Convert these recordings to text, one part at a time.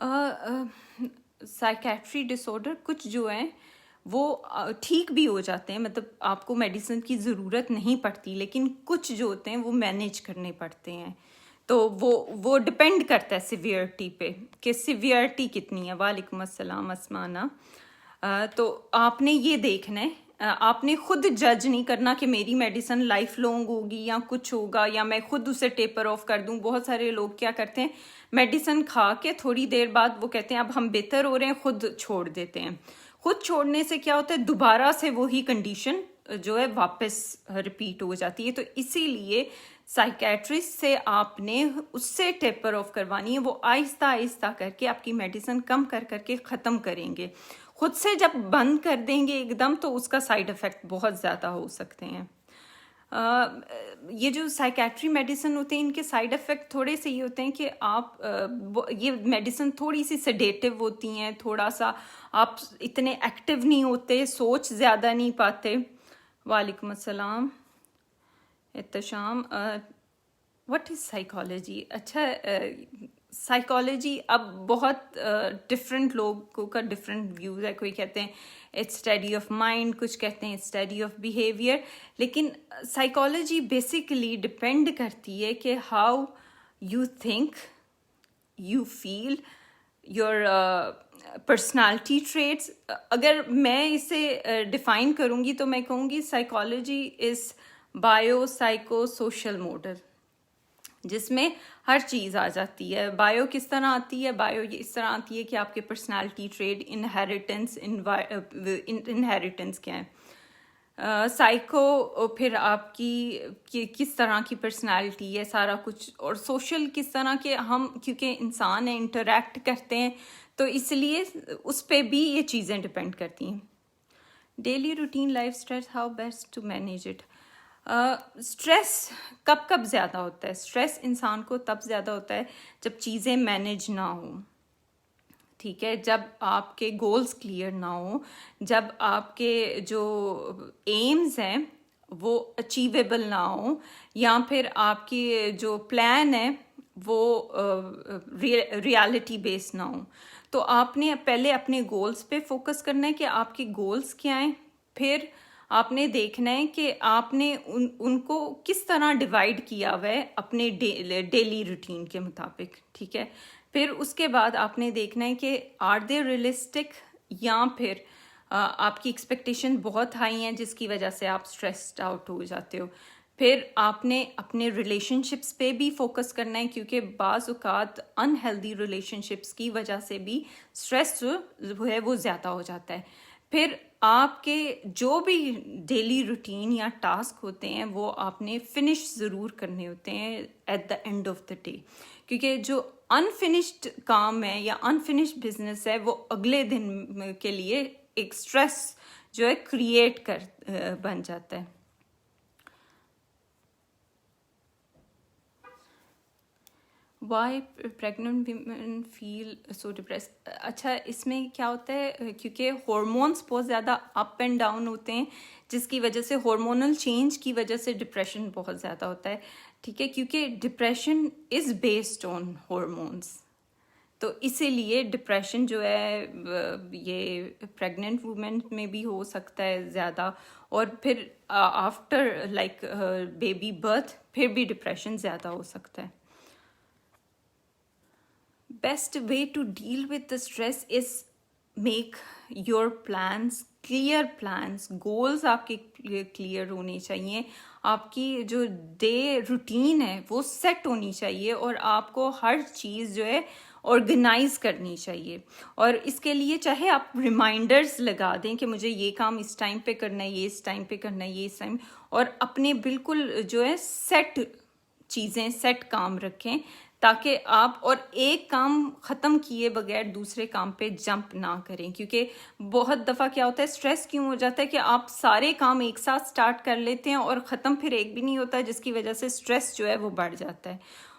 Psychiatry disorder کچھ جو ہیں وہ ٹھیک بھی ہو جاتے ہیں، مطلب آپ کو میڈیسن کی ضرورت نہیں پڑتی، لیکن کچھ جو ہوتے ہیں وہ مینیج کرنے پڑتے ہیں. تو وہ ڈپینڈ کرتا ہے سیویئرٹی پہ کہ سیویئرٹی کتنی ہے. وعلیکم السلام اسمانہ. تو آپ نے یہ دیکھنا ہے، آپ نے خود جج نہیں کرنا کہ میری میڈیسن لائف لانگ ہوگی یا کچھ ہوگا یا میں خود اسے ٹیپر آف کر دوں. بہت سارے لوگ کیا کرتے ہیں، میڈیسن کھا کے تھوڑی دیر بعد وہ کہتے ہیں اب ہم بہتر ہو رہے ہیں، خود چھوڑ دیتے ہیں. خود چھوڑنے سے کیا ہوتا ہے، دوبارہ سے وہی کنڈیشن جو ہے واپس ریپیٹ ہو جاتی ہے. تو اسی لیے سائیکیٹرسٹ سے آپ نے اس سے ٹیپر آف کروانی ہے. وہ آہستہ آہستہ کر کے آپ کی میڈیسن کم کر کے ختم کریں گے. خود سے جب بند کر دیں گے ایک دم تو اس کا سائیڈ افیکٹ بہت زیادہ ہو سکتے ہیں. یہ جو سائیکیٹری میڈیسن ہوتے ہیں ان کے سائیڈ افیکٹ تھوڑے سے یہ ہوتے ہیں کہ آپ یہ میڈیسن تھوڑی سی سیڈیٹیو ہوتی ہیں، تھوڑا سا آپ اتنے ایکٹیو نہیں ہوتے، سوچ زیادہ نہیں پاتے. وعلیکم السلام احتشام. What is psychology? اچھا، سائیکالوجی اب بہت ڈفرینٹ لوگوں کا ڈفرینٹ ویوز ہے. کوئی کہتے ہیں اٹس اسٹڈی آف مائنڈ، کچھ کہتے ہیں اسٹڈی آف بیہیویئر. لیکن سائیکالوجی بیسیکلی ڈپینڈ کرتی ہے کہ how you think, you feel, your personality traits. اگر میں اسے ڈیفائن کروں گی تو میں کہوں گی psychology is bio psycho social model, جس میں ہر چیز آ جاتی ہے. بایو کس طرح آتی ہے؟ بایو اس طرح آتی ہے کہ آپ کے پرسنالٹی ٹریٹ، انہیریٹنس کیا ہے. سائیکو پھر آپ کی کس طرح کی پرسنالٹی ہے، سارا کچھ. اور سوشل کس طرح کے ہم، کیونکہ انسان ہیں، انٹریکٹ کرتے ہیں، تو اس لیے اس پہ بھی یہ چیزیں ڈپینڈ کرتی ہیں. Daily routine life stress, how best to manage it. Stress کب زیادہ ہوتا ہے؟ اسٹریس انسان کو تب زیادہ ہوتا ہے جب چیزیں مینیج نہ ہوں. ٹھیک ہے، جب آپ کے گولز کلیئر نہ ہوں، جب آپ کے جو ایمز ہیں وہ اچیویبل نہ ہوں، یا پھر آپ کی جو پلان ہے وہ ریالٹی بیس نہ ہوں. تو آپ نے پہلے اپنے گولز پہ فوکس کرنا ہے کہ آپ کے گولز کیا ہیں. پھر آپ نے دیکھنا ہے کہ آپ نے ان کو کس طرح ڈیوائڈ کیا ہوا ہے اپنے ڈیلی روٹین کے مطابق. ٹھیک ہے، پھر اس کے بعد آپ نے دیکھنا ہے کہ آر دے ریئلسٹک، یا پھر آپ کی ایکسپیکٹیشن بہت ہائی ہیں جس کی وجہ سے آپ اسٹریسڈ آؤٹ ہو جاتے ہو. پھر آپ نے اپنے ریلیشن شپس پہ بھی فوکس کرنا ہے، کیونکہ بعض اوقات انہیلدی ریلیشن شپس کی وجہ سے بھی اسٹریس جو ہے وہ زیادہ ہو جاتا ہے. پھر آپ کے جو بھی ڈیلی روٹین یا ٹاسک ہوتے ہیں وہ آپ نے فنش ضرور کرنے ہوتے ہیں at the end of the day, کیونکہ جو انفنشڈ کام ہے یا انفنشڈ بزنس ہے وہ اگلے دن کے لیے ایک اسٹریس جو ہے کریٹ بن جاتا ہے. وائی پریگننٹ ویمن فیل سو ڈپریس. اچھا، اس میں کیا ہوتا ہے، کیونکہ ہارمونس بہت زیادہ اپ اینڈ ڈاؤن ہوتے ہیں، جس کی وجہ سے ہارمونل چینج کی وجہ سے ڈپریشن بہت زیادہ ہوتا ہے. ٹھیک ہے، کیونکہ depression is based on hormones. تو اسی لیے ڈپریشن جو ہے یہ پریگننٹ وومن میں بھی ہو سکتا ہے زیادہ، اور پھر آفٹر لائک بیبی برتھ پھر بھی ڈپریشن زیادہ ہو سکتا ہے. Best way to deal with the stress is make your plans clear plans. Goals آپ کے کلیئر ہونے چاہیے، آپ کی جو ڈے روٹین ہے وہ سیٹ ہونی چاہیے، اور آپ کو ہر چیز جو ہے آرگنائز کرنی چاہیے. اور اس کے لیے چاہے آپ ریمائنڈرز لگا دیں کہ مجھے یہ کام اس ٹائم پہ کرنا ہے، یہ اس ٹائم پہ کرنا ہے، یہ اس ٹائم، اور اپنے بالکل جو ہے سیٹ چیزیں، سیٹ کام رکھیں تاکہ آپ اور ایک کام ختم کیے بغیر دوسرے کام پہ جمپ نہ کریں. کیونکہ بہت دفعہ کیا ہوتا ہے، اسٹریس کیوں ہو جاتا ہے کہ آپ سارے کام ایک ساتھ سٹارٹ کر لیتے ہیں اور ختم پھر ایک بھی نہیں ہوتا، جس کی وجہ سے اسٹریس جو ہے وہ بڑھ جاتا ہے.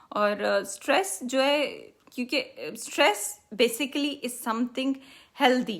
اور اسٹریس جو ہے، کیونکہ stress basically is some thing healthy.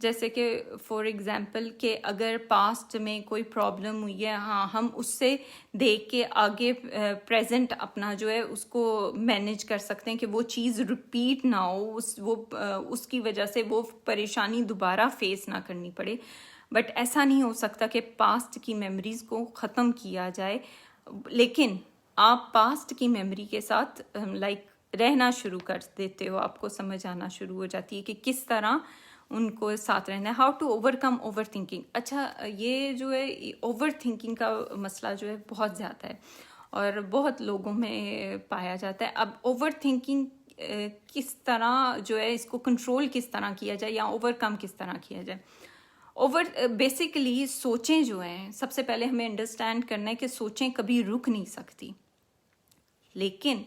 جیسے کہ فار ایگزامپل کہ اگر پاسٹ میں کوئی پرابلم ہوئی ہے، ہاں ہم اس سے دیکھ کے آگے پریزنٹ اپنا جو ہے اس کو مینیج کر سکتے ہیں کہ وہ چیز ریپیٹ نہ ہو، اس کی وجہ سے وہ پریشانی دوبارہ فیس نہ کرنی پڑے. بٹ ایسا نہیں ہو سکتا کہ پاسٹ کی میموریز کو ختم کیا جائے، لیکن آپ پاسٹ کی میموری کے ساتھ رہنا شروع کر دیتے ہو، آپ کو سمجھ آنا شروع ہو جاتی ہے کہ کس طرح ان کو ساتھ رہنا ہے. How to overcome overthinking. اچھا، یہ جو ہے اوور تھنکنگ کا مسئلہ جو ہے بہت زیادہ ہے اور بہت لوگوں میں پایا جاتا ہے. اب اوور تھنکنگ کس طرح جو ہے اس کو کنٹرول کس طرح کیا جائے یا اوور کم کس طرح کیا جائے. بیسیکلی سوچیں جو ہیں، سب سے پہلے ہمیں انڈرسٹینڈ کرنا ہے کہ سوچیں کبھی رک نہیں سکتی، لیکن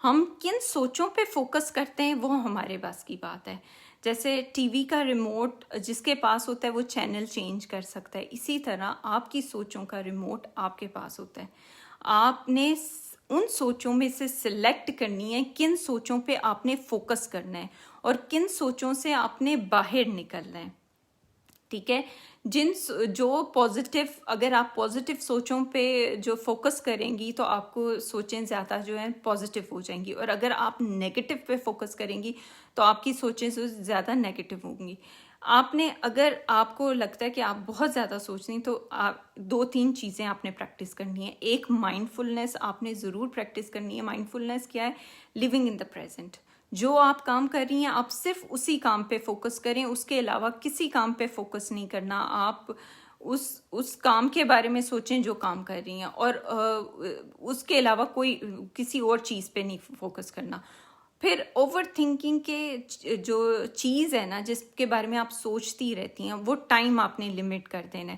ہم کن سوچوں پہ فوکس کرتے ہیں وہ ہمارے بس کی بات ہے. جیسے ٹی وی کا ریموٹ جس کے پاس ہوتا ہے وہ چینل چینج کر سکتا ہے، اسی طرح آپ کی سوچوں کا ریموٹ آپ کے پاس ہوتا ہے. آپ نے ان سوچوں میں سے سلیکٹ کرنی ہے کن سوچوں پہ آپ نے فوکس کرنا ہے اور کن سوچوں سے آپ نے باہر نکلنا ہے. ٹھیک ہے، جو پازیٹیو، اگر آپ پازیٹیو سوچوں پہ جو فوکس کریں گی تو آپ کو سوچیں زیادہ جو ہیں پازیٹیو ہو جائیں گی، اور اگر آپ نیگیٹو پہ فوکس کریں گی تو آپ کی سوچیں زیادہ نیگیٹو ہوں گی. اگر آپ کو لگتا ہے کہ آپ بہت زیادہ سوچ رہی ہیں تو آپ 2-3 چیزیں آپ نے پریکٹس کرنی ہے. ایک مائنڈ فلنس آپ نے ضرور پریکٹس کرنی ہے. مائنڈ فلنس کیا ہے؟ Living in the present. جو آپ کام کر رہی ہیں آپ صرف اسی کام پہ فوکس کریں، اس کے علاوہ کسی کام پہ فوکس نہیں کرنا. آپ اس کام کے بارے میں سوچیں جو کام کر رہی ہیں، اور اس کے علاوہ کسی اور چیز پہ نہیں فوکس کرنا. پھر اوور تھنکنگ کے جو چیز ہے نا جس کے بارے میں آپ سوچتی رہتی ہیں، وہ ٹائم آپ نے لمٹ کر دینا ہے.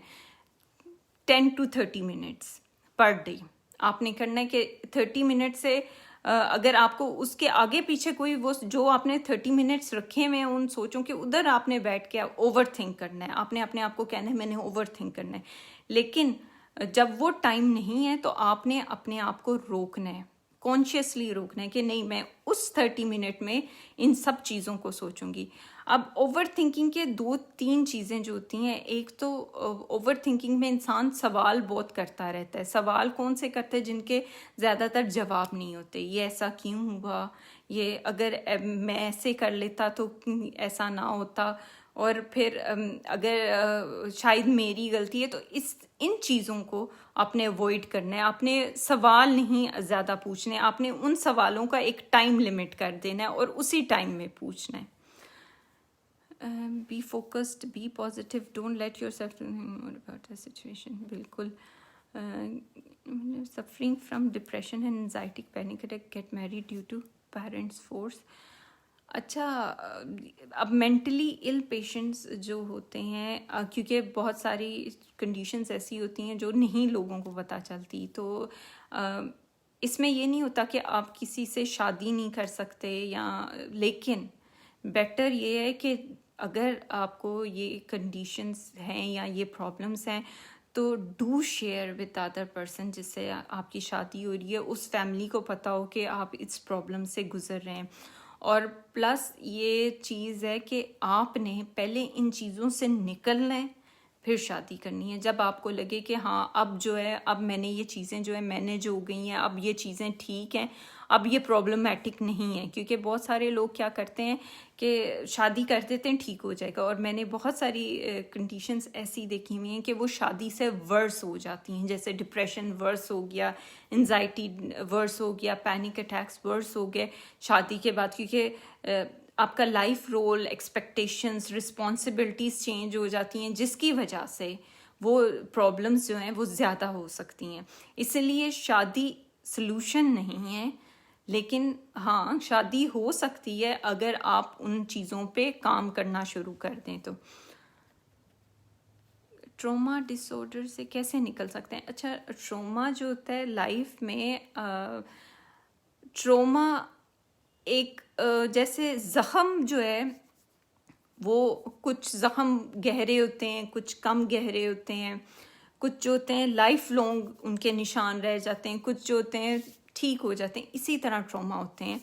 10 to 30 منٹس پر ڈے آپ نے کرنا ہے کہ 30 منٹ سے اگر آپ کو اس کے آگے پیچھے کوئی وہ جو آپ نے 30 منٹس رکھے ہوئے ہیں ان سوچوں کے، ادھر آپ نے بیٹھ کے اوور تھنک کرنا ہے. آپ نے اپنے آپ کو کہنا ہے میں نے اوور تھنک کرنا ہے. لیکن جب وہ ٹائم نہیں ہے تو آپ نے اپنے آپ کو روکنا ہے، کانشیسلی روکنا ہے کہ نہیں، میں اس 30 منٹ میں ان سب چیزوں کو سوچوں گی. اب اوور تھنکنگ کے 2-3 چیزیں جو ہوتی ہیں. ایک تو اوور تھنکنگ میں انسان سوال بہت کرتا رہتا ہے. سوال کون سے کرتے ہیں؟ جن کے زیادہ تر جواب نہیں ہوتے. یہ ایسا کیوں ہوا، یہ اگر میں ایسے کر لیتا تو ایسا نہ ہوتا، اور پھر اگر شاید میری غلطی ہے. تو ان چیزوں کو آپ نے اوائڈ کرنا ہے. آپ نے سوال نہیں زیادہ پوچھنے، آپ نے ان سوالوں کا ایک ٹائم لمٹ کر دینا ہے اور اسی ٹائم میں پوچھنا ہے. Be focused, be positive, don't let yourself more about the situation. بالکل. Suffering from depression and anxiety, panic attack, get married due to parents force. اچھا، اب مینٹلی ال پیشنٹس جو ہوتے ہیں، کیونکہ بہت ساری کنڈیشنز ایسی ہوتی ہیں جو نہیں لوگوں کو پتہ چلتی، تو اس میں یہ نہیں ہوتا کہ آپ کسی سے شادی نہیں کر سکتے لیکن بیٹر یہ ہے کہ اگر آپ کو یہ کنڈیشنز ہیں یا یہ پرابلمس ہیں تو do share with other person جس سے آپ کی شادی ہو رہی ہے. اس فیملی کو پتہ ہو کہ آپ اس پرابلم سے گزر رہے ہیں. اور پلس یہ چیز ہے کہ آپ نے پہلے ان چیزوں سے نکلنا ہے، پھر شادی کرنی ہے. جب آپ کو لگے کہ ہاں اب جو ہے، اب میں نے یہ چیزیں جو ہے مینیج ہو گئی ہیں، اب یہ چیزیں ٹھیک ہیں، اب یہ پرابلمیٹک نہیں ہے. کیونکہ بہت سارے لوگ کیا کرتے ہیں کہ شادی کر دیتے ہیں ٹھیک ہو جائے گا، اور میں نے بہت ساری کنڈیشنز ایسی دیکھی ہوئی ہیں کہ وہ شادی سے ورس ہو جاتی ہیں. جیسے ڈپریشن ورس ہو گیا، انزائٹی ورس ہو گیا، پینک اٹیکس ورس ہو گئے شادی کے بعد. کیونکہ آپ کا life role, expectations, responsibilities change ہو جاتی ہیں، جس کی وجہ سے وہ پرابلمس جو ہیں وہ زیادہ ہو سکتی ہیں. اس لیے شادی سلوشن نہیں ہے، لیکن ہاں شادی ہو سکتی ہے اگر آپ ان چیزوں پہ کام کرنا شروع کر دیں. تو ٹروما ڈس آرڈر سے کیسے نکل سکتے ہیں؟ اچھا، ٹروما جو ہوتا ہے لائف میں، ٹروما ایک جیسے زخم جو ہے، وہ کچھ زخم گہرے ہوتے ہیں، کچھ کم گہرے ہوتے ہیں، کچھ جو ہوتے ہیں لائف لانگ ان کے نشان رہ جاتے ہیں، کچھ جو ہوتے ہیں ٹھیک ہو جاتے ہیں. اسی طرح ٹروما ہوتے ہیں.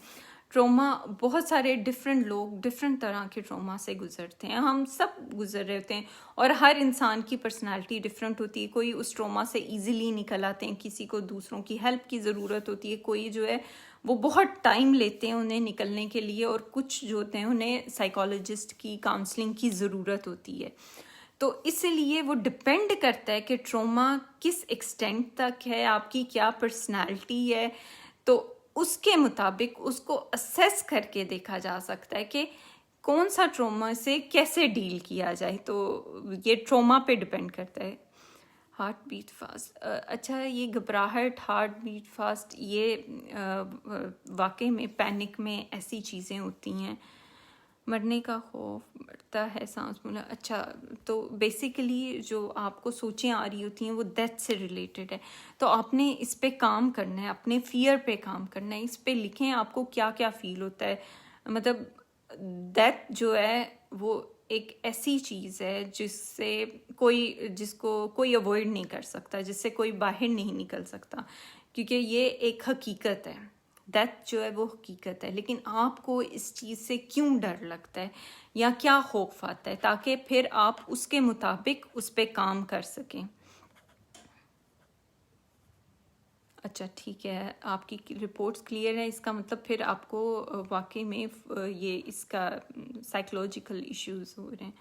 ٹروما بہت سارے ڈفرینٹ لوگ ڈفرینٹ طرح کے ٹروما سے گزرتے ہیں، ہم سب گزر رہے ہوتے ہیں، اور ہر انسان کی پرسنالٹی ڈفرینٹ ہوتی ہے. کوئی اس ٹروما سے ایزیلی نکل آتے ہیں، کسی کو دوسروں کی ہیلپ کی ضرورت ہوتی ہے، کوئی جو ہے وہ بہت ٹائم لیتے ہیں انہیں نکلنے کے لیے، اور کچھ جو ہوتے ہیں انہیں سائیکالوجسٹ کی کاؤنسلنگ کی ضرورت ہوتی ہے. تو اس لیے وہ ڈپینڈ کرتا ہے کہ ٹروما کس ایکسٹینٹ تک ہے، آپ کی کیا پرسنالٹی ہے، تو اس کے مطابق اس کو اسیس کر کے دیکھا جا سکتا ہے کہ کون سا ٹروما سے کیسے ڈیل کیا جائے. تو یہ ٹروما پہ ڈپینڈ کرتا ہے. ہارٹ بیٹ فاسٹ، اچھا یہ گھبراہٹ، ہارٹ بیٹ فاسٹ، یہ واقعی میں پینک میں ایسی چیزیں ہوتی ہیں. مرنے کا خوف، بڑھتا ہے سانس پھولنا، اچھا تو بیسیکلی جو آپ کو سوچیں آ رہی ہوتی ہیں وہ ڈیتھ سے ریلیٹڈ ہے. تو آپ نے اس پہ کام کرنا ہے، اپنے فیئر پہ کام کرنا ہے، اس پہ لکھیں آپ کو کیا کیا فیل ہوتا ہے. مطلب ڈیتھ جو ہے وہ ایک ایسی چیز ہے جس کو کوئی اوائڈ نہیں کر سکتا، جس سے کوئی باہر نہیں نکل سکتا، کیونکہ یہ ایک حقیقت ہے. ڈیتھ جو ہے وہ حقیقت ہے، لیکن آپ کو اس چیز سے کیوں ڈر لگتا ہے یا کیا خوف آتا ہے، تاکہ پھر آپ اس کے مطابق اس پہ کام کر سکیں. اچھا ٹھیک ہے، آپ کی رپورٹس کلیئر ہیں، اس کا مطلب پھر آپ کو واقعی میں یہ اس کا سائیکولوجیکل ایشوز ہو رہے ہیں.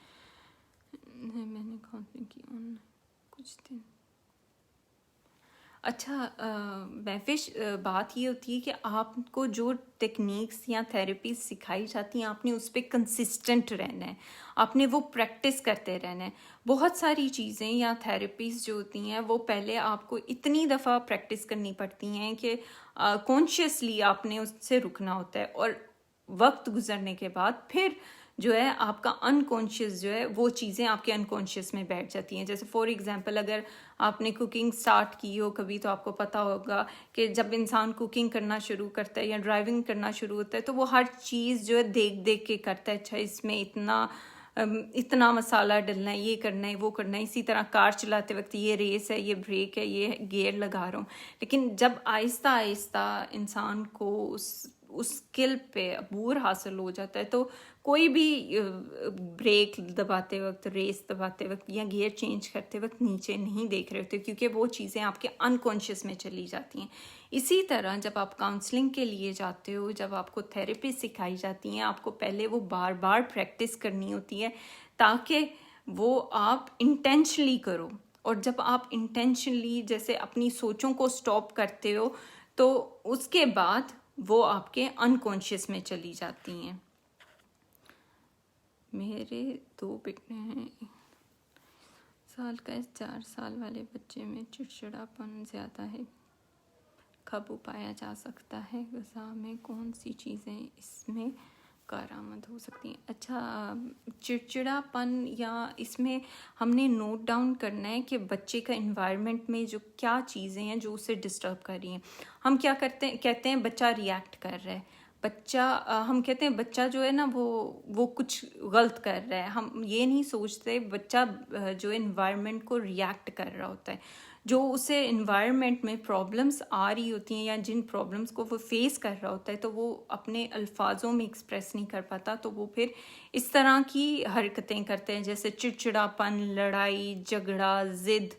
میں نے کاؤنسلنگ کی کچھ دن. اچھا محوش، بات یہ ہوتی ہے کہ آپ کو جو ٹیکنیکس یا تھیراپیز سکھائی جاتی ہیں آپ نے اس پہ کنسسٹنٹ رہنا ہے، آپ نے وہ پریکٹس کرتے رہنا ہے. بہت ساری چیزیں یا تھیراپیز جو ہوتی ہیں وہ پہلے آپ کو اتنی دفعہ پریکٹس کرنی پڑتی ہیں کہ کانشیسلی آپ نے اس سے رکنا ہوتا ہے، اور وقت گزرنے کے بعد پھر جو ہے آپ کا انکانشیس جو ہے وہ چیزیں آپ کے انکانشیس میں بیٹھ جاتی ہیں. جیسے فار ایگزامپل اگر آپ نے کوکنگ سٹارٹ کی ہو کبھی، تو آپ کو پتہ ہوگا کہ جب انسان کوکنگ کرنا شروع کرتا ہے یا ڈرائیونگ کرنا شروع ہوتا ہے تو وہ ہر چیز جو ہے دیکھ دیکھ کے کرتا ہے. اچھا اس میں اتنا مسالہ ڈلنا ہے، یہ کرنا ہے، وہ کرنا ہے. اسی طرح کار چلاتے وقت یہ ریس ہے، یہ بریک ہے، یہ گیئر لگا رہا ہوں. لیکن جب آہستہ آہستہ انسان کو اس اسکل پہ عبور حاصل ہو جاتا ہے تو کوئی بھی بریک دباتے وقت، ریس دباتے وقت یا گیئر چینج کرتے وقت نیچے نہیں دیکھ رہے ہوتے، کیونکہ وہ چیزیں آپ کے انکانشیس میں چلی جاتی ہیں. اسی طرح جب آپ کاؤنسلنگ کے لیے جاتے ہو، جب آپ کو تھیراپی سکھائی جاتی ہیں، آپ کو پہلے وہ بار بار پریکٹس کرنی ہوتی ہے تاکہ وہ آپ انٹینشنلی کرو. اور جب آپ انٹینشنلی جیسے اپنی سوچوں کو سٹاپ کرتے ہو تو اس کے بعد وہ آپ کے انکانشیس میں چلی جاتی ہیں. میرے 2 بیٹے ہیں، 1 سال کا 4 سال والے بچے میں چڑچڑاپن زیادہ ہے، قابو پایا جا سکتا ہے؟ غذا میں کون سی چیزیں اس میں کارآمد ہو سکتی ہیں؟ اچھا چڑچڑاپن، یا اس میں ہم نے نوٹ ڈاؤن کرنا ہے کہ بچے کا انوائرمنٹ میں جو کیا چیزیں ہیں جو اسے ڈسٹرب کر رہی ہیں. ہم کیا کہتے ہیں بچہ ریئیکٹ کر رہا ہے، ہم کہتے ہیں بچہ جو ہے نا وہ کچھ غلط کر رہا ہے. ہم یہ نہیں سوچتے بچہ جو انوائرمنٹ کو ریئیکٹ کر رہا ہوتا ہے، جو اسے انوائرمنٹ میں پرابلمس آ رہی ہوتی ہیں یا جن پرابلمس کو وہ فیس کر رہا ہوتا ہے تو وہ اپنے الفاظوں میں ایکسپریس نہیں کر پاتا، تو وہ پھر اس طرح کی حرکتیں کرتے ہیں جیسے چڑچڑاپن، لڑائی جھگڑا، ضد.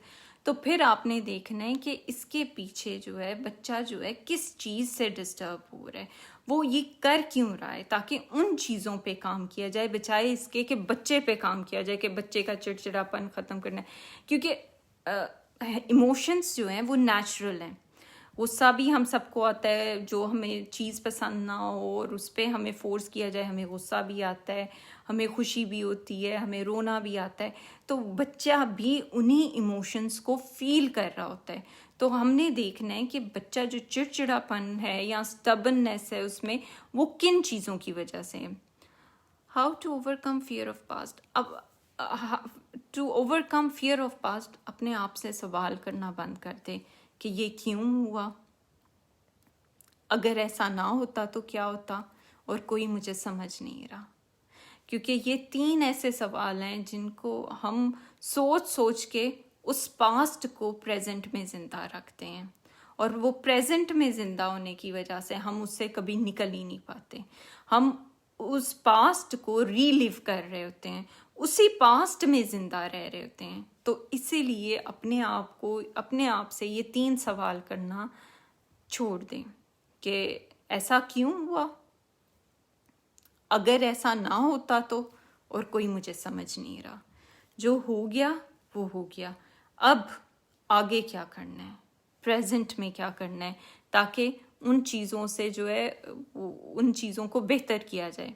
تو پھر آپ نے دیکھنا ہے کہ اس کے پیچھے جو ہے بچہ جو ہے کس چیز سے ڈسٹرب ہو رہا ہے، وہ یہ کر کیوں رہا ہے، تاکہ ان چیزوں پہ کام کیا جائے بجائے اس کے کہ بچے پہ کام کیا جائے کہ بچے کا چڑچڑاپن ختم کرنا ہے. کیونکہ ایموشنس جو ہیں وہ نیچرل ہیں. غصہ بھی ہم سب کو آتا ہے، جو ہمیں چیز پسند نہ ہو اور اس پہ ہمیں فورس کیا جائے، ہمیں غصہ بھی آتا ہے، ہمیں خوشی بھی ہوتی ہے، ہمیں رونا بھی آتا ہے. تو بچہ بھی انہی ایموشنس کو فیل کر رہا ہوتا ہے. تو ہم نے دیکھنا ہے کہ بچہ جو چڑچڑاپن ہے یا سٹبننس ہے اس میں وہ کن چیزوں کی وجہ سے ہے. How to overcome fear of past. اب to overcome fear of past اپنے آپ سے سوال کرنا بند کر دے کہ یہ کیوں ہوا، اگر ایسا نہ ہوتا تو کیا ہوتا، اور کوئی مجھے سمجھ نہیں رہا. کیونکہ یہ 3 ایسے سوال ہیں جن کو ہم سوچ کے اس پاسٹ کو پریزنٹ میں زندہ رکھتے ہیں، اور وہ پریزنٹ میں زندہ ہونے کی وجہ سے ہم اس سے کبھی نکل ہی نہیں پاتے. ہم اس پاسٹ کو ری لیو کر رہے ہوتے ہیں, اسی پاسٹ میں زندہ رہ رہے ہوتے ہیں. تو اسی لیے اپنے آپ سے یہ 3 سوال کرنا چھوڑ دیں کہ ایسا کیوں ہوا, اگر ایسا نہ ہوتا تو, اور کوئی مجھے سمجھ نہیں رہا. جو ہو گیا وہ ہو گیا, اب آگے کیا کرنا ہے, پریزنٹ میں کیا کرنا ہے, تاکہ ان چیزوں سے جو ہے ان چیزوں کو بہتر کیا جائے.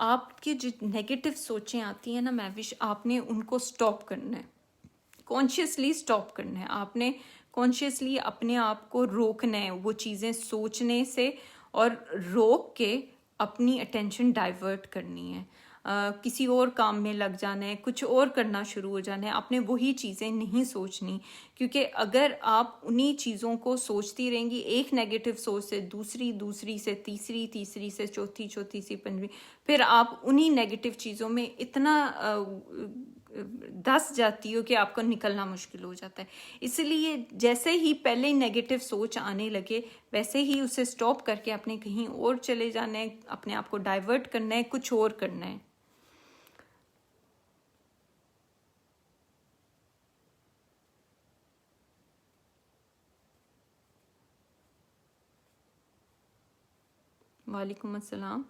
آپ کے جو نیگیٹو سوچیں آتی ہیں نا مہوش, آپ نے ان کو سٹاپ کرنا ہے, کانشیسلی سٹاپ کرنا ہے. آپ نے کانشیسلی اپنے آپ کو روکنا ہے وہ چیزیں سوچنے سے, اور روک کے اپنی اٹینشن ڈائیورٹ کرنی ہے, کسی اور کام میں لگ جانا ہے, کچھ اور کرنا شروع ہو جانا ہے. آپ نے وہی چیزیں نہیں سوچنی, کیونکہ اگر آپ انہی چیزوں کو سوچتی رہیں گی, ایک نیگیٹو سوچ سے دوسری سے تیسری سے چوتھی سے پنجویں, پھر آپ انہی نیگیٹو چیزوں میں اتنا دس جاتی ہو کہ آپ کو نکلنا مشکل ہو جاتا ہے. اس لیے جیسے ہی پہلے نیگیٹو سوچ آنے لگے ویسے ہی اسے سٹاپ کر کے اپنے کہیں اور چلے جانا ہے, اپنے آپ کو ڈائیورٹ کرنا ہے, کچھ اور کرنا ہے. وعلیکم السلام.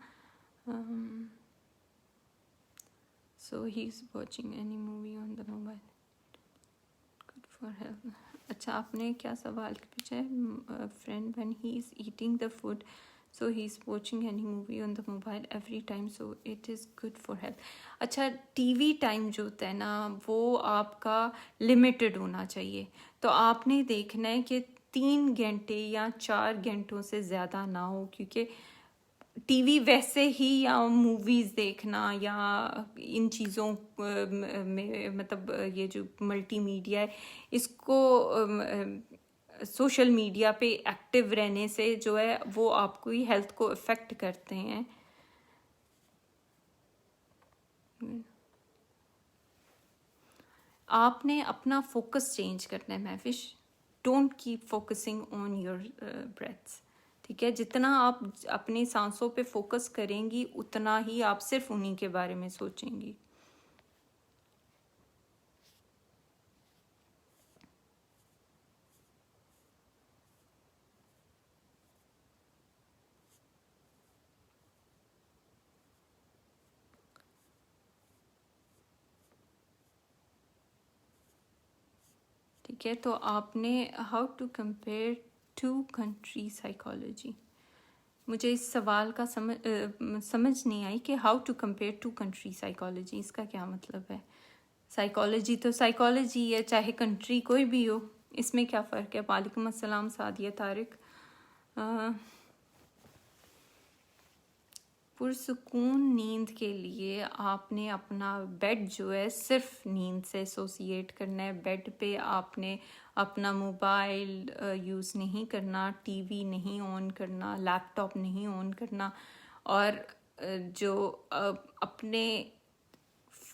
So he is watching any movie on the mobile good for health. اچھا, آپ نے کیا سوال پوچھا ہے؟ Friend when he is eating the food so he is watching any movie on the mobile every time so it is good for health. اچھا, TV time جو ہوتا ہے نا وہ آپ کا لمیٹڈ ہونا چاہیے. تو آپ نے دیکھنا ہے کہ 3 گھنٹے یا 4 گھنٹوں سے زیادہ نہ ہو, کیونکہ ٹی وی ویسے ہی یا موویز دیکھنا یا ان چیزوں میں مطلب یہ جو ملٹی میڈیا ہے اس کو سوشل میڈیا پہ ایکٹیو رہنے سے جو ہے وہ آپ کی ہیلتھ کو افیکٹ کرتے ہیں. آپ نے اپنا فوکس چینج کرنا ہے Mehwish. Don't keep focusing on your breaths. ٹھیک ہے, جتنا آپ اپنی سانسوں پہ فوکس کریں گی اتنا ہی آپ صرف انہی کے بارے میں سوچیں گی. ٹھیک ہے, تو آپ نے how to compare 2 country psychology. مجھے اس سوال کا سمجھ نہیں آئی کہ how to compare 2 country psychology, اس کا کیا مطلب ہے؟ سائیکالوجی تو سائیکالوجی ہے, چاہے کنٹری کوئی بھی ہو, اس میں کیا فرق ہے؟ وعلیکم السلام سعدیہ طارق. پرسکون نیند کے لیے آپ نے اپنا بیڈ جو ہے صرف نیند سے ایسوسیٹ کرنا ہے. بیڈ پہ آپ نے اپنا موبائل یوز نہیں کرنا, ٹی وی نہیں آن کرنا, لیپ ٹاپ نہیں آن کرنا, اور جو اپنے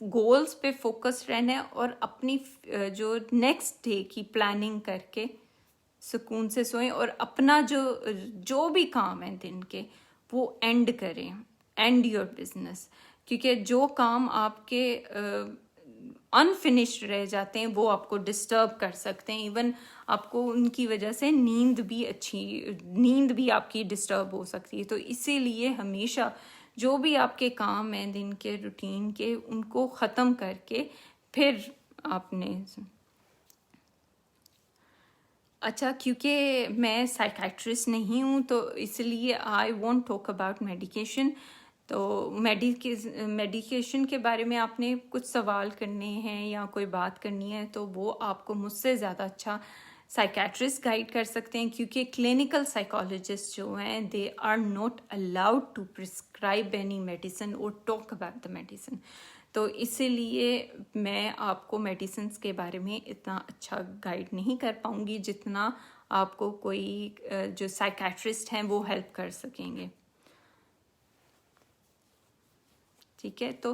گولز پہ فوکس رہنا ہے, اور اپنی جو نیکسٹ ڈے کی پلاننگ کر کے سکون سے سوئیں, اور اپنا جو بھی کام ہے دن کے وہ اینڈ کریں, اینڈ یور بزنس. کیونکہ جو کام آپ کے انفنشڈ رہ جاتے ہیں وہ آپ کو ڈسٹرب کر سکتے ہیں, ایون آپ کو ان کی وجہ سے نیند بھی آپ کی ڈسٹرب ہو سکتی ہے. تو اسی لیے ہمیشہ جو بھی آپ کے کام ہیں دن کے روٹین کے ان کو ختم کر کے پھر آپ نے اچھا, کیونکہ میں سائیکیٹرسٹ نہیں ہوں تو اس لیے I won't talk about medication. تو میڈیکیشن کے بارے میں آپ نے کچھ سوال کرنے ہیں یا کوئی بات کرنی ہے تو وہ آپ کو مجھ سے زیادہ اچھا سائیکیٹرسٹ گائیڈ کر سکتے ہیں, کیونکہ کلینکل سائیکالوجسٹ جو ہیں they are not allowed to prescribe any medicine اور ٹاک اباؤٹ دا میڈیسن. تو اسی لیے میں آپ کو میڈیسنس کے بارے میں اتنا اچھا گائیڈ نہیں کر پاؤں گی جتنا آپ کو کوئی جو سائیکیٹرسٹ ہیں وہ ہیلپ کر سکیں گے. ٹھیک ہے, تو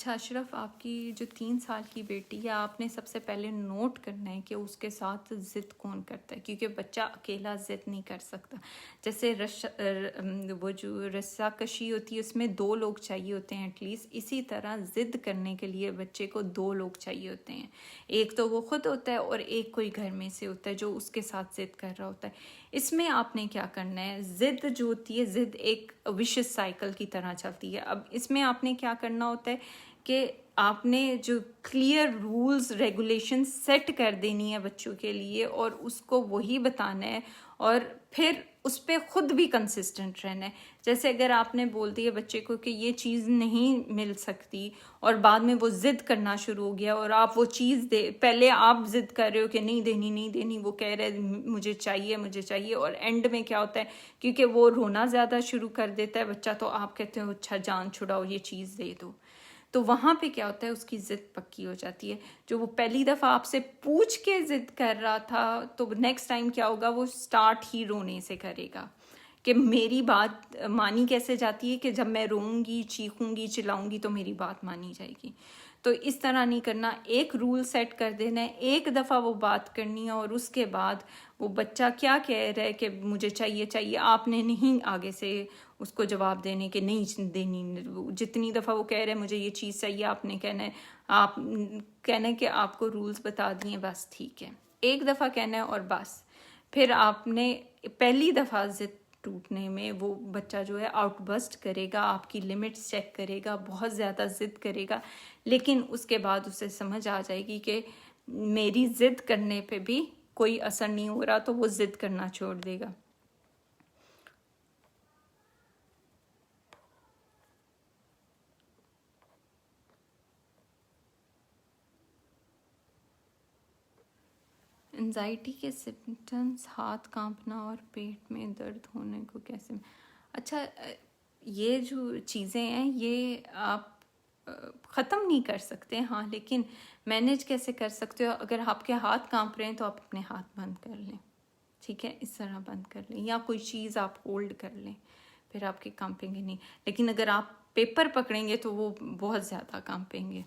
اچھا اشرف، آپ کی جو 3 سال کی بیٹی ہے، آپ نے سب سے پہلے نوٹ کرنا ہے کہ اس کے ساتھ ضد کون کرتا ہے، کیونکہ بچہ اکیلا ضد نہیں کر سکتا. جیسے وہ جو رسا کشی ہوتی ہے اس میں 2 لوگ چاہیے ہوتے ہیں ایٹ لیسٹ، اسی طرح ضد کرنے کے لیے بچے کو 2 لوگ چاہیے ہوتے ہیں. ایک تو وہ خود ہوتا ہے اور ایک کوئی گھر میں سے ہوتا ہے جو اس کے ساتھ ضد کر رہا ہوتا ہے. اس میں آپ نے کیا کرنا ہے، ضد جو ہوتی ہے، ضد ایک وشس سائیکل کی طرح چلتی ہے. اب اس میں آپ نے کیا کرنا ہوتا ہے کہ آپ نے جو کلیئر رولز ریگولیشن سیٹ کر دینی ہے بچوں کے لیے، اور اس کو وہی بتانا ہے، اور پھر اس پہ خود بھی کنسسٹنٹ رہنا ہے. جیسے اگر آپ نے بول دیا بچے کو کہ یہ چیز نہیں مل سکتی، اور بعد میں وہ ضد کرنا شروع ہو گیا، اور آپ وہ چیز پہلے آپ ضد کر رہے ہو کہ نہیں دینی نہیں دینی، وہ کہہ رہے مجھے چاہیے مجھے چاہیے، اور اینڈ میں کیا ہوتا ہے، کیونکہ وہ رونا زیادہ شروع کر دیتا ہے بچہ، تو آپ کہتے ہو اچھا جان چھڑاؤ یہ چیز دے دو. تو وہاں پہ کیا ہوتا ہے، اس کی ضد پکی ہو جاتی ہے. جو وہ پہلی دفعہ آپ سے پوچھ کے ضد کر رہا تھا، تو نیکسٹ ٹائم کیا ہوگا، وہ سٹارٹ ہی رونے سے کرے گا کہ میری بات مانی کیسے جاتی ہے کہ جب میں روؤں گی چیخوں گی چلاؤں گی تو میری بات مانی جائے گی. تو اس طرح نہیں کرنا، ایک رول سیٹ کر دینا ہے، ایک دفعہ وہ بات کرنی ہے، اور اس کے بعد وہ بچہ کیا کہہ رہا ہے کہ مجھے چاہیے چاہیے، آپ نے نہیں آگے سے اس کو جواب دینے کہ نہیں دینی. جتنی دفعہ وہ کہہ رہے ہیں مجھے یہ چیز چاہیے، آپ نے کہنا ہے، آپ کہنا ہے کہ آپ کو رولز بتا دیے، بس ٹھیک ہے، ایک دفعہ کہنا ہے اور بس. پھر آپ نے پہلی دفعہ ضد ٹوٹنے میں وہ بچہ جو ہے آؤٹ بسٹ کرے گا، آپ کی لمٹس چیک کرے گا، بہت زیادہ ضد کرے گا، لیکن اس کے بعد اسے سمجھ آ جائے گی کہ میری ضد کرنے پہ بھی کوئی اثر نہیں ہو رہا، تو وہ ضد کرنا چھوڑ دے گا. انزائٹی کے سمپٹمز، ہاتھ کانپنا اور پیٹ میں درد ہونے کو کیسے. اچھا، یہ جو چیزیں ہیں یہ آپ ختم نہیں کر سکتے، ہاں، لیکن مینیج کیسے کر سکتے ہو. اگر آپ کے ہاتھ کانپ رہے ہیں تو آپ اپنے ہاتھ بند کر لیں، ٹھیک ہے، اس طرح بند کر لیں، یا کوئی چیز آپ ہولڈ کر لیں، پھر آپ کے کانپیں گے نہیں. لیکن اگر آپ پیپر پکڑیں گے تو وہ بہت زیادہ کانپیں گے.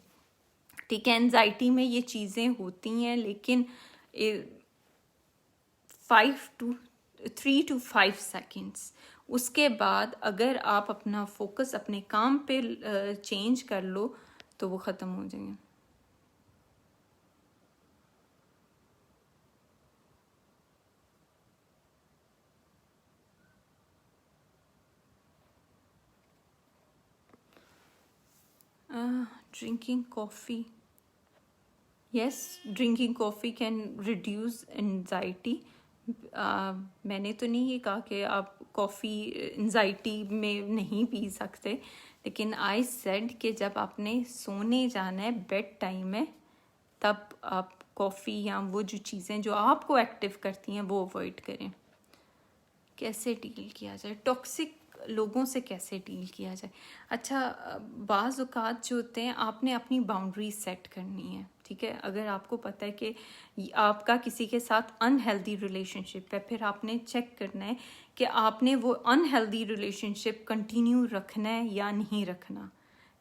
ٹھیک ہے، انزائٹی میں یہ چیزیں ہوتی ہیں، لیکن 3 to 5 سیکنڈس. اس کے بعد اگر آپ اپنا فوکس اپنے کام پہ چینج کر لو تو وہ ختم ہو جائیں گے. Drinking coffee, yes, drinking coffee can reduce anxiety. میں نے تو نہیں یہ کہا کہ آپ کافی انزائٹی میں نہیں پی سکتے، لیکن آئی سیڈ کہ جب آپ نے سونے جانا ہے، بیڈ ٹائم ہے، تب آپ کافی یا وہ جو چیزیں جو آپ کو ایکٹیو کرتی ہیں وہ اوائڈ کریں. کیسے ڈیل کیا جائے ٹاکسک لوگوں سے، کیسے ڈیل کیا جائے. اچھا، بعض اوقات جو ہوتے ہیں آپ نے اپنی باؤنڈری سیٹ کرنی ہے، ٹھیک ہے. اگر آپ کو پتہ ہے کہ آپ کا کسی کے ساتھ انہیلدی ریلیشن شپ ہے، پھر آپ نے چیک کرنا ہے کہ آپ نے وہ انہیلدی ریلیشن شپ کنٹینیو رکھنا ہے یا نہیں رکھنا،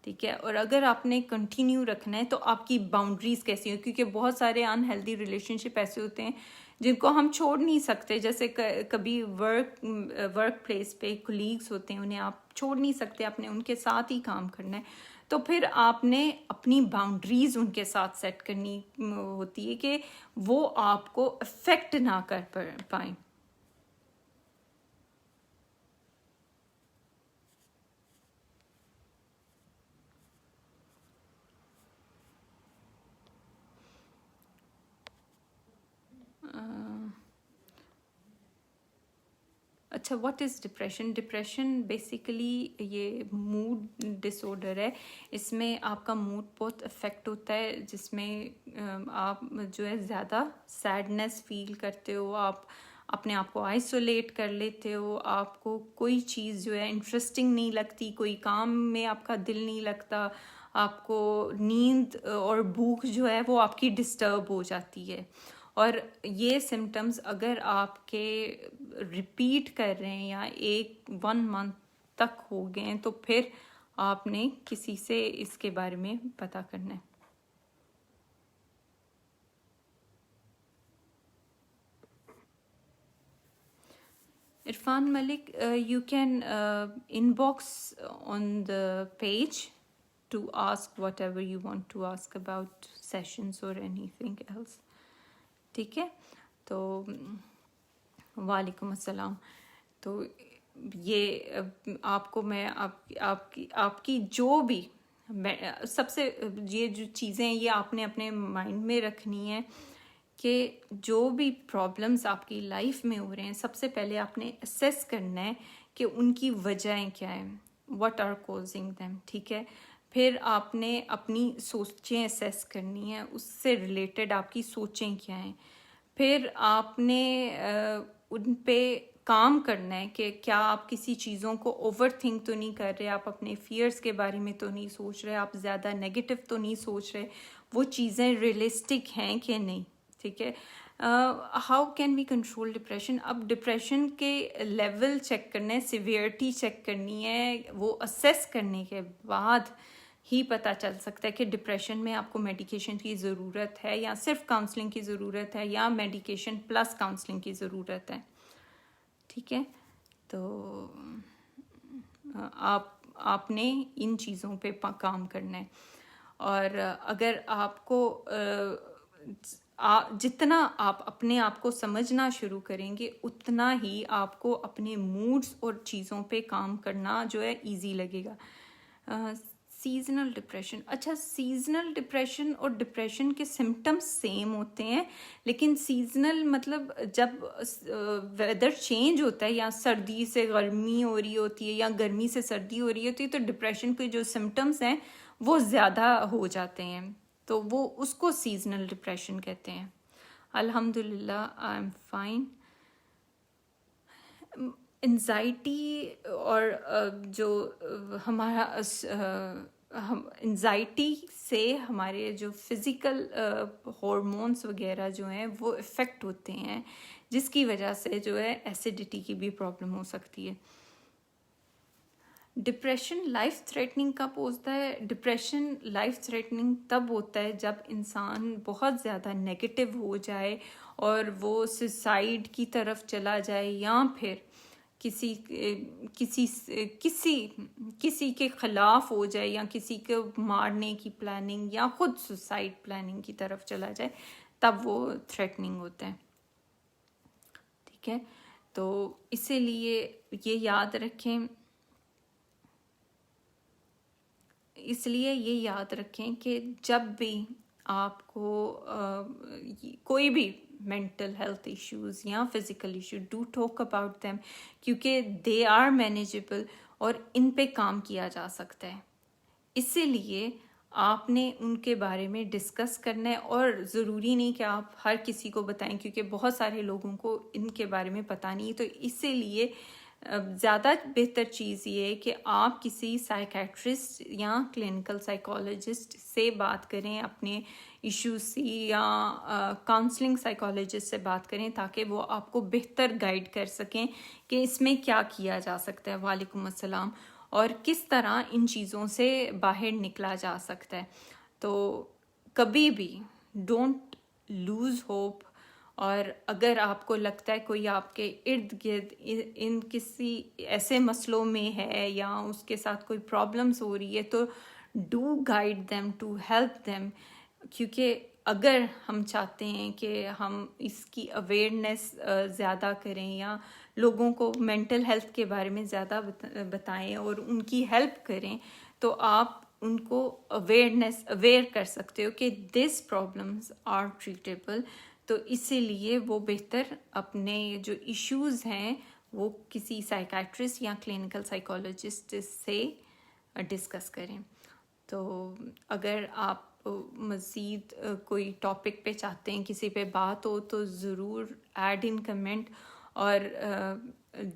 ٹھیک ہے. اور اگر آپ نے کنٹینیو رکھنا ہے تو آپ کی باؤنڈریز کیسی ہوں، کیونکہ بہت سارے انہیلدی ریلیشن شپ ایسے ہوتے ہیں جن کو ہم چھوڑ نہیں سکتے. جیسے کبھی ورک پلیس پہ کولیگس ہوتے ہیں، انہیں آپ چھوڑ نہیں سکتے، آپ نے ان کے ساتھ ہی کام کرنا ہے. تو پھر آپ نے اپنی باؤنڈریز ان کے ساتھ سیٹ کرنی ہوتی ہے کہ وہ آپ کو افیکٹ نہ کر پائیں. اچھا، what is depression? Depression basically یہ موڈ ڈس آرڈر ہے. اس میں آپ کا موڈ بہت افیکٹ ہوتا ہے، جس میں آپ جو ہے زیادہ سیڈنس فیل کرتے ہو، آپ اپنے آپ کو آئسولیٹ کر لیتے ہو، آپ کو کوئی چیز جو ہے انٹرسٹنگ نہیں لگتی، کوئی کام میں آپ کا دل نہیں لگتا، آپ کو نیند اور بھوک جو ہے وہ آپ کی ڈسٹرب ہو جاتی ہے. اور یہ سمٹمز اگر آپ کے ریپیٹ کر رہے ہیں یا 1 month تک ہو گئے ہیں تو پھر آپ نے کسی سے اس کے بارے میں پتہ کرنا ہے. Irfan Malik, you can inbox on the page to ask whatever you want to ask about sessions or anything else. ٹھیک ہے. تو وعلیکم السلام. تو یہ آپ کو میں آپ کی جو بھی سب سے یہ جو چیزیں یہ آپ نے اپنے مائنڈ میں رکھنی ہے کہ جو بھی پرابلمس آپ کی لائف میں ہو رہے ہیں سب سے پہلے آپ نے اسیس کرنا ہے کہ ان کی وجہیں کیا ہیں, واٹ آر کوزنگ دیم. ٹھیک ہے. پھر آپ نے اپنی سوچیں اسیس کرنی ہیں, اس سے ریلیٹڈ آپ کی سوچیں کیا ہیں. پھر آپ نے ان پہ کام کرنا ہے کہ کیا آپ کسی چیزوں کو اوور تھنک تو نہیں کر رہے, آپ اپنے فیئرس کے بارے میں تو نہیں سوچ رہے, آپ زیادہ نیگیٹو تو نہیں سوچ رہے, وہ چیزیں ریئلسٹک ہیں کہ نہیں. ٹھیک ہے. How can we control depression. اب ڈپریشن کے لیول چیک کرنا ہے, سیویئرٹی چیک کرنی ہے, وہ اسیس کرنے کے بعد ہی پتہ چل سکتا ہے کہ ڈپریشن میں آپ کو میڈیکیشن کی ضرورت ہے یا صرف کاؤنسلنگ کی ضرورت ہے یا میڈیکیشن پلس کاؤنسلنگ کی ضرورت ہے. ٹھیک ہے. تو آپ نے ان چیزوں پہ کام کرنا ہے. اور اگر آپ کو جتنا آپ اپنے آپ کو سمجھنا شروع کریں گے اتنا ہی آپ کو اپنے موڈز اور چیزوں پہ کام کرنا جو ہے ایزی لگے گا. Seasonal depression. اچھا, سیزنل ڈپریشن اور ڈپریشن کے سمٹمز سیم ہوتے ہیں, لیکن سیزنل مطلب جب ویدر چینج ہوتا ہے یا سردی سے گرمی ہو رہی ہوتی ہے یا گرمی سے سردی ہو رہی ہوتی ہے تو ڈپریشن کے جو سمٹمز ہیں وہ زیادہ ہو جاتے ہیں, تو وہ اس کو سیزنل ڈپریشن کہتے ہیں. الحمد للہ آئی ایم فائن. انزائٹی اور جو ہمارا انزائٹی سے ہمارے جو فزیکل ہارمونس وغیرہ جو ہیں وہ افیکٹ ہوتے ہیں, جس کی وجہ سے جو ہے ایسیڈیٹی کی بھی پرابلم ہو سکتی ہے. ڈپریشن لائف تھریٹننگ کب ہوتا ہے؟ ڈپریشن لائف تھریٹننگ تب ہوتا ہے جب انسان بہت زیادہ نیگیٹو ہو جائے اور وہ سوسائڈ کی طرف چلا جائے یا پھر کسی کے خلاف ہو جائے یا کسی کو مارنے کی پلاننگ یا خود سوسائڈ پلاننگ کی طرف چلا جائے, تب وہ تھریٹننگ ہوتا ہے. ٹھیک ہے. تو اسی لیے یہ یاد رکھیں کہ جب بھی آپ کو کوئی بھی مینٹل ہیلتھ ایشوز یا physical issue, do talk about them, کیونکہ دے آر مینیجیبل اور ان پہ کام کیا جا سکتا ہے. اسی لیے آپ نے ان کے بارے میں ڈسکس کرنا ہے, اور ضروری نہیں کہ آپ ہر کسی کو بتائیں کیونکہ بہت سارے لوگوں کو ان کے بارے میں پتہ نہیں. تو اسی لیے زیادہ بہتر چیز یہ ہے کہ آپ کسی سائیکیٹرسٹ یا کلینکل سائیکالوجسٹ سے بات کریں اپنے ایشوز سے, یا کاؤنسلنگ سائیکالوجسٹ سے بات کریں تاکہ وہ آپ کو بہتر گائیڈ کر سکیں کہ اس میں کیا کیا جا سکتا ہے. وعلیکم السلام. اور کس طرح ان چیزوں سے باہر نکلا جا سکتا ہے. تو کبھی بھی ڈونٹ لوز ہوپ. اور اگر آپ کو لگتا ہے کوئی آپ کے ارد گرد ان کسی ایسے مسئلوں میں ہے یا اس کے ساتھ کوئی پرابلمس ہو رہی ہے تو do guide them to help them, کیونکہ اگر ہم چاہتے ہیں کہ ہم اس کی اویئرنیس زیادہ کریں یا لوگوں کو مینٹل ہیلتھ کے بارے میں زیادہ بتائیں اور ان کی ہیلپ کریں, تو آپ ان کو اویئر کر سکتے ہو کہ دیز پرابلمس آر ٹریٹیبل. تو اسی لیے وہ بہتر اپنے جو ایشوز ہیں وہ کسی سائیکیٹرسٹ یا کلینکل سائیکالوجسٹ سے ڈسکس کریں. تو اگر آپ مزید کوئی ٹاپک پہ چاہتے ہیں کسی پہ بات ہو تو ضرور ایڈ ان کمنٹ, اور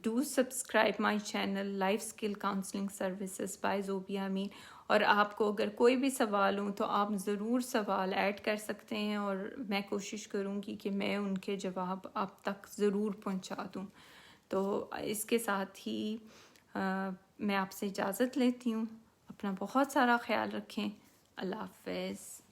do subscribe my channel life skill counselling services by Zubia Amin. اور آپ کو اگر کوئی بھی سوال ہوں تو آپ ضرور سوال ایڈ کر سکتے ہیں, اور میں کوشش کروں گی کہ میں ان کے جواب آپ تک ضرور پہنچا دوں. تو اس کے ساتھ ہی میں آپ سے اجازت لیتی ہوں. اپنا بہت سارا خیال رکھیں. اللہ حافظ.